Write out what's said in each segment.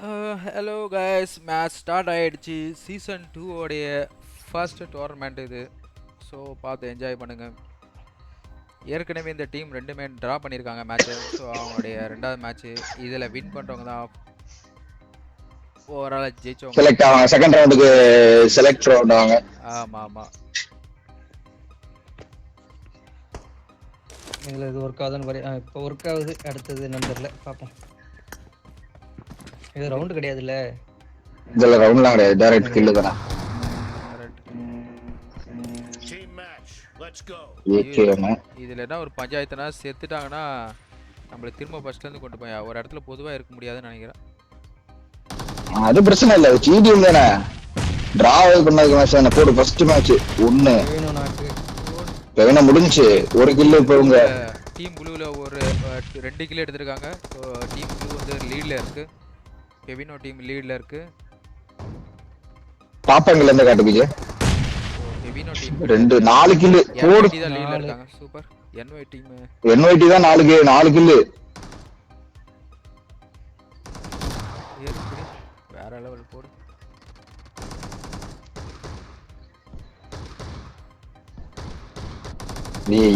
Hello guys, match start ஆகிடுச்சு. Season 2 உடைய first tournament இது. ஸோ பார்த்து என்ஜாய் பண்ணுங்கள். ஏற்கனவே இந்த டீம் ரெண்டுமே ட்ரா பண்ணியிருக்காங்க மேட்ச்சு. ஸோ அவங்களுடைய ரெண்டாவது மேட்ச்சு இதில் வின் பண்ணுறவங்க தான் ஓவராலாக ஜெயிச்சவங்க. செலக்ட் ஆவாங்க, செகண்ட் ரவுண்டுக்கு செலக்ட் ரவுண்ட் ஆவாங்க. ஆமாம் ஆமாம். இதில் இது ஒர்க் ஆகுதுன்னு இப்போ ஒர்க் ஆகுது. அடுத்தது என்னன்னு தெரியல, பார்ப்போம். இது ரவுண்டு கிடையாதுல்ல, இதுல ரவுண்ட்லாம் கிடையாது, டைரக்ட் கில் தானே. இதில் என்ன ஒரு பஞ்சாயத்துனா செத்துட்டாங்கன்னா நம்மளை திரும்ப ஃபர்ஸ்ட்லேருந்து கொண்டு போய் ஒரு இடத்துல பொதுவாக இருக்க முடியாதுன்னு நினைக்கிறேன். அது பிரச்சனை இல்லை, டிடிஎம் தானே. டிரா பண்ணதுக்கு மேட்ச் தானே. போடு ஃபர்ஸ்ட் மேட்ச் 1 வேணா முடிஞ்சுச்சு. ஒரு கில் இப்போ உங்க டீம் ப்ளூவில் ஒரு 2 கில் எடுத்திருக்காங்க. ஸோ டீம் ப்ளூ வந்து லீடில் இருக்கு. கெவினோ டீம் லீடில் இருக்கு. பாப்பாங்கல இருந்து காட்டுபீங்க. கெவினோ டீம் 4 கில் போடு தான் லீடில் இருக்காங்க. சூப்பர். என்ஒய் டீம் தான் 4 கில். வேற லெவல் போடு.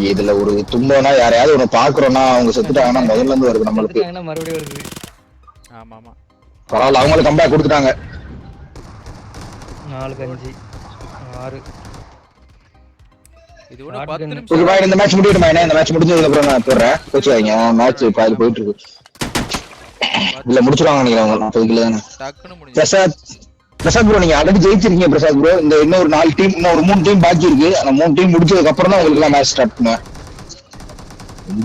இதுல ஒரு துன்பம்னா யாரையாவது ஒண்ணு பாக்குறோம்னா அவங்க செத்துட்டாங்கன்னா முதல்ல இருந்து வருது நம்மளுக்கு. மறுபடியும் வருது. ஆமா ஆமா, பரவாயில்ல, அவங்களுக்கு கம்பேக் கொடுத்துட்டாங்க. 4-5 6 இது கூட 10 நிமிஷம். இந்த மேட்ச் முடியட்டுமா? இந்த மேட்ச் முடிஞ்சதுக்கு அப்புறம் நான் போடுறேன். கோச்சுவாங்க, மேட்ச் பாதி போயிட்டு இருக்கு. இல்ல முடிச்சிருவாங்க நினைக்கிறேன். 40 கிலோ தானே. டக்குன்னு முடிஞ்சு. பிரசாத் ப்ரோ, நீங்க ஆல்ரெடி ஜெயிச்சிருக்கீங்க பிரசாத் ப்ரோ. இந்த இன்னொரு 4 டீம், இன்னொரு 3 டீம் பாக்கி இருக்கு. அந்த 3 டீம் முடிச்சதுக்கு அப்புறம் தான் உங்களுக்கு மேட்ச் ஸ்டார்ட் பண்ணுவேன்.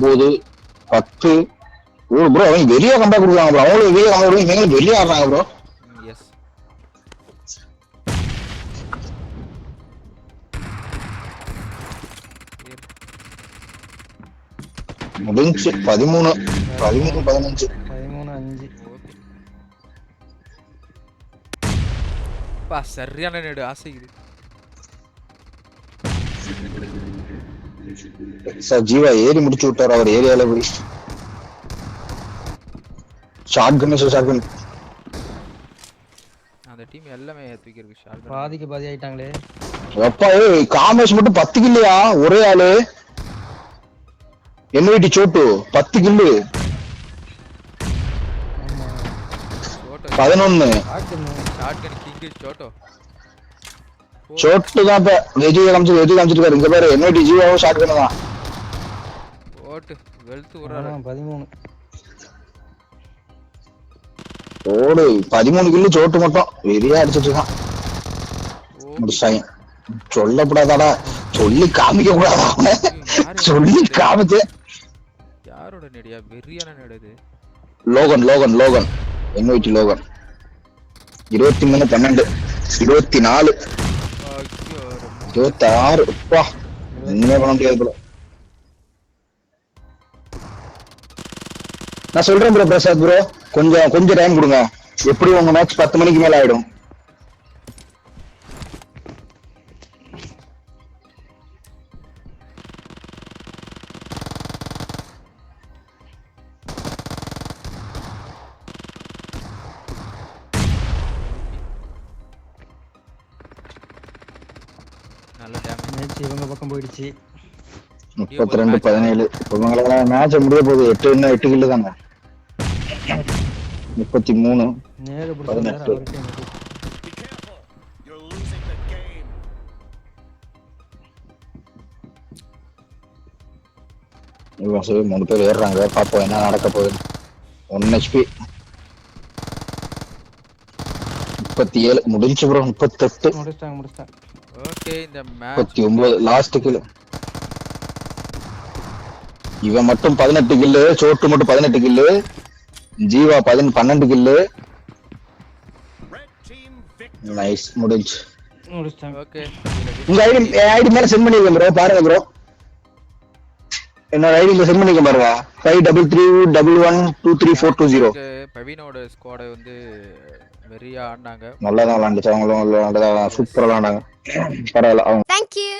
9 10 ப்ரோ அவங்க வெளியே கம்பேக் கொடுக்குறாங்க ப்ரோ. அவங்களும் வெளியே கம்பேக் கொடுக்குறாங்க, இவங்களும் வெளியே ஆடுறாங்க ப்ரோ. எஸ், முடிஞ்சு 13 15 13-5. பா சரியான நேடு ஆசைக்குது. சார் ஜீவா ஏறி முடிச்சு விட்டார் அவர் ஏரியால. போய் ஷார்ட் கன் அந்த டீம் எல்லாமே தூக்கி இருக்கு. ஷார்ட் பாதிக்கு பாதி ஆயிட்டாங்களே. அப்பா காமேஷ் மட்டும் 10 கில்லையா ஒரே ஆளு. என்விடி சோட்டு 10 கில்லு. 11 ஷார்ட் கன் கிங் சோட்டோ. சோட்டு தான் இப்ப வெஜி காமிச்சிருக்காரு. இங்க பாரு, என்விடி ஜீவாவும் ஷார்ட் கன் தான். ஓட்டு வெல்த் வரானே. 13 ஓடு 13 கில்லு சோட்டு மட்டும் வெறியா அடிச்சிட்டு இருக்கான். முடிச்சாங்க. சொல்லக்கூடாதாடா, சொல்லி காமிக்க கூடாதா? சொல்லி காமிச்சு யாரோட நேடியா? வெறியான நேடு இது. லோகன் என்விடி லோகன் 23 12 24 26. அப்பா ஒண்ணுமே பண்ண முடியாது ப்ரோ. நான் சொல்றேன் ப்ரோ பிரசாத் ப்ரோ, கொஞ்சம் டைம் கொடுங்க. எப்படி உங்க மேட்ச் 10 மணிக்கு மேல ஆயிடும். நல்ல டேமேஜ். மேட்ச் இவங்க பக்கம் போயிடுச்சு. 32 17. இவங்கள மேட்ச் முடிய போகுது. 8 கில்லு தாங்க. 33 நேரு 18. இவங்க சரி 3 பேர் ஏறுறாங்க. பாப்போம் என்ன நடக்க போகுது. 1 HP 37 முடிஞ்சு ப்ரோ. 38 முடிச்சிட்டாங்க. ஓகே, இந்த மேட்ச் 39 லாஸ்ட் கில். இவன் மட்டும் 18 கில்லு, சோட்டு மட்டும் 18 கில்லு, ஜீவா 12 கில்லு. நைஸ், முடிஞ்சாங்க. ஓகே, உங்க ஐடி மேல சென்ட் பண்ணிருக்கேன் ப்ரோ, பாருங்க ப்ரோ. என்னோட ஐடியில சென்ட் பண்ணிருக்கேன் பாருங்க. 5331234220. பவினோட ஸ்குவாட் வந்து வெறியா ஆடினாங்க. நல்லா தான் விளையாண்டுச்சு. அவங்களும் சூப்பரா விளையாண்டாங்க. பரவாயில்ல. Thank you.